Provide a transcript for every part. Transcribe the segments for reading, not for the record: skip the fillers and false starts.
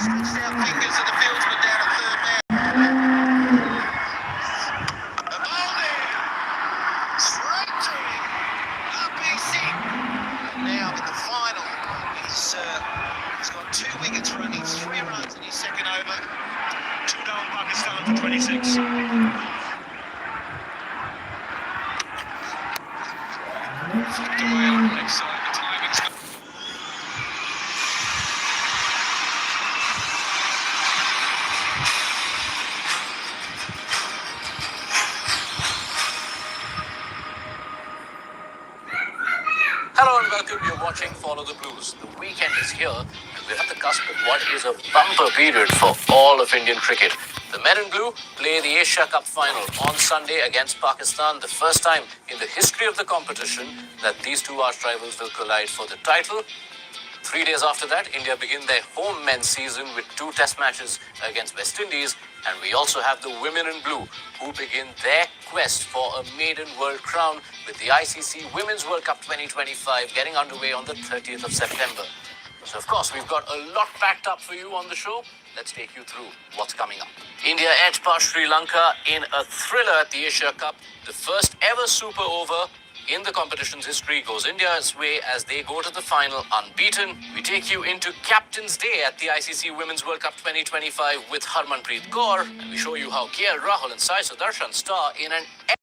Stretched out fingers of the fieldsman down at third man. A bowling! Straight to him. RBC. And now in the final, he's got 2 wickets for only 3 runs in his second over. 2 down Pakistan for 26. Flicked away on the leg side. The timing's not. Hello and welcome. You're watching Follow the Blues. The weekend is here and we're at the cusp of what is a bumper period for all of Indian cricket. The men in blue play the Asia Cup final on Sunday against Pakistan, the first time in the history of the competition that these two arch rivals will collide for the title. 3 days after that, India begin their home men's season with 2 test matches against West Indies. And we also have the women in blue who begin their quest for a maiden world crown with the ICC Women's World Cup 2025 getting underway on the 30th of September. So, of course, we've got a lot packed up for you on the show. Let's take you through what's coming up. India edged past Sri Lanka in a thriller at the Asia Cup. The first ever super over in the competition's history goes India's way as they go to the final unbeaten. We take you into Captain's Day at the ICC Women's World Cup 2025 with Harmanpreet Kaur, and we show you how KL Rahul and Sai Sudarshan star in an A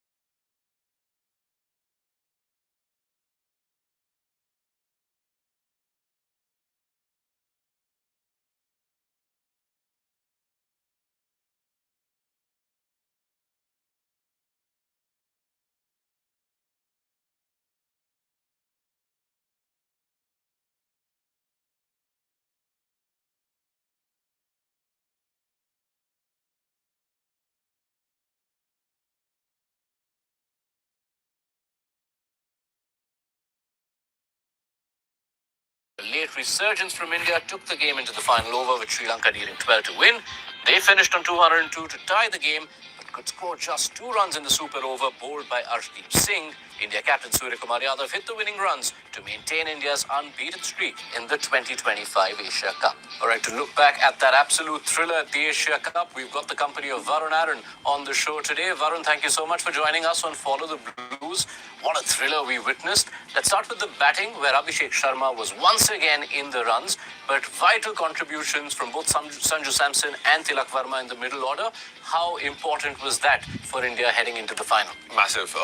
late resurgence from India took the game into the final over with Sri Lanka needing 12 to win. They finished on 202 to tie the game, but could score just 2 runs in the super over bowled by Arshdeep Singh. India captain Suryakumar Yadav hit the winning runs to maintain India's unbeaten streak in the 2025 Asia Cup. All right, to look back at that absolute thriller at the Asia Cup, we've got the company of Varun Aaron on the show today. Varun, thank you so much for joining us on Follow the Blues. What a thriller we witnessed. Let's start with the batting, where Abhishek Sharma was once again in the runs, but vital contributions from both Sanju Samson and Tilak Verma in the middle order. How important was that for India heading into the final? Massive.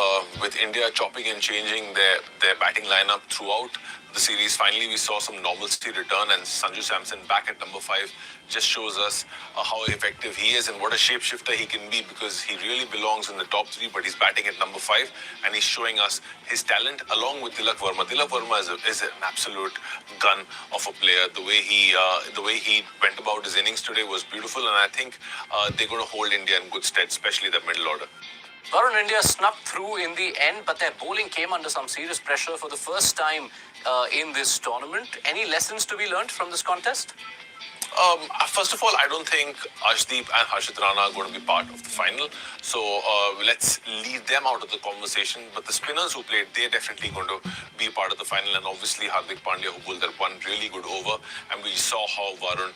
With India chopping and changing their batting lineup throughout the series, finally we saw some normalcy return, and Sanju Samson back at number 5 just shows us how effective he is and what a shapeshifter he can be, because he really belongs in the top 3, but he's batting at number 5 and he's showing us his talent along with Tilak Verma. Tilak Verma is an absolute gun of a player. The way he went about his innings today was beautiful, and I think they're going to hold India in good stead, especially the middle order. Varun, India snuck through in the end, but their bowling came under some serious pressure for the first time in this tournament. Any lessons to be learned from this contest? First of all, I don't think Arshdeep and Harshit Rana are going to be part of the final. So let's leave them out of the conversation. But the spinners who played, they're definitely going to be part of the final. And obviously Hardik Pandya, who bowled that one really good over. And we saw how Varun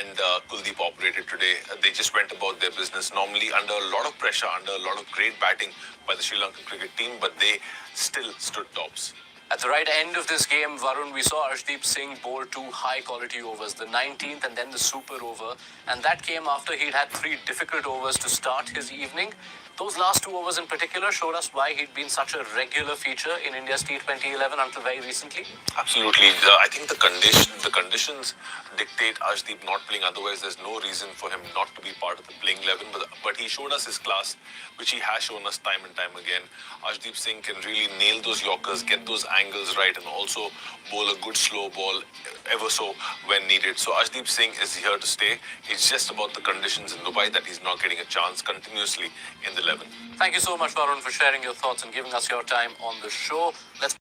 and Kuldeep operated today. They just went about their business normally under a lot of pressure, under a lot of great batting by the Sri Lankan cricket team, but they still stood tops. At the right end of this game, Varun, we saw Arshdeep Singh bowl 2 high-quality overs, the 19th and then the super over. And that came after he'd had 3 difficult overs to start his evening. Those last 2 overs in particular showed us why he'd been such a regular feature in India's T2011 until very recently. Absolutely. I think the conditions dictate Arshdeep not playing. Otherwise, there's no reason for him not to be part of the playing 11. But he showed us his class, which he has shown us time and time again. Arshdeep Singh can really nail those Yorkers, get those angles right, and also bowl a good slow ball ever so when needed. So Arshdeep Singh is here to stay. It's just about the conditions in Dubai that he's not getting a chance continuously in the 11. Thank you so much, Varun, for sharing your thoughts and giving us your time on the show. Let's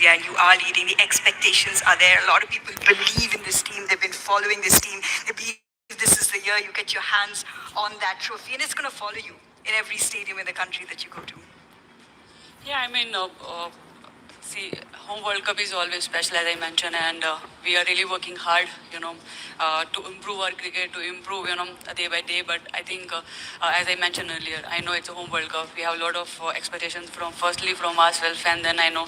Yeah, you are leading. The expectations are there. A lot of people believe in this team. They've been following this team. They believe this is the year you get your hands on that trophy, and it's going to follow you in every stadium in the country that you go to. Yeah, I mean, see, home World Cup is always special, as I mentioned, and we are really working hard, to improve our cricket, to improve, day by day. But I think, as I mentioned earlier, I know it's a home World Cup. We have a lot of expectations from, firstly, from ourselves, and then I know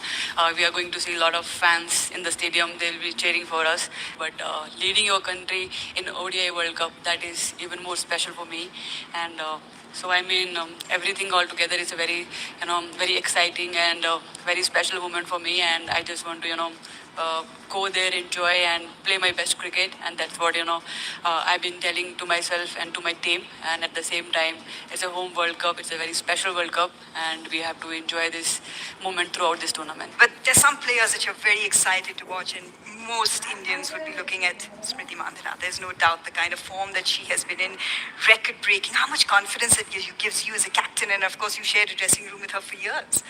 we are going to see a lot of fans in the stadium. They'll be cheering for us. But leading your country in ODI World Cup, that is even more special for me, and. So I mean, everything all together is a very, very exciting and very special moment for me. And I just want to, go there, enjoy, and play my best cricket. And that's what I've been telling to myself and to my team. And at the same time, it's a home World Cup. It's a very special World Cup, and we have to enjoy this moment throughout this tournament. But there's some players that you're very excited to watch, and most Indians would be looking at Smriti Mandhana. There's no doubt the kind of form that she has been in, record-breaking. How much confidence it gives you as a captain, and of course you shared a dressing room with her for years.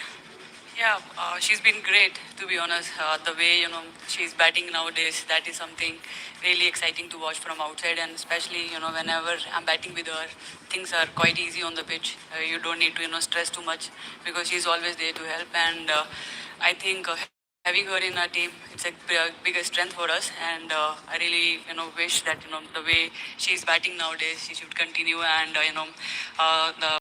Yeah, she's been great, to be honest. The way, she's batting nowadays, that is something really exciting to watch from outside. And especially, whenever I'm batting with her, things are quite easy on the pitch. You don't need to, stress too much because she's always there to help. And I think having her in our team, it's a bigger strength for us. And I really, wish that, the way she's batting nowadays, she should continue. And, the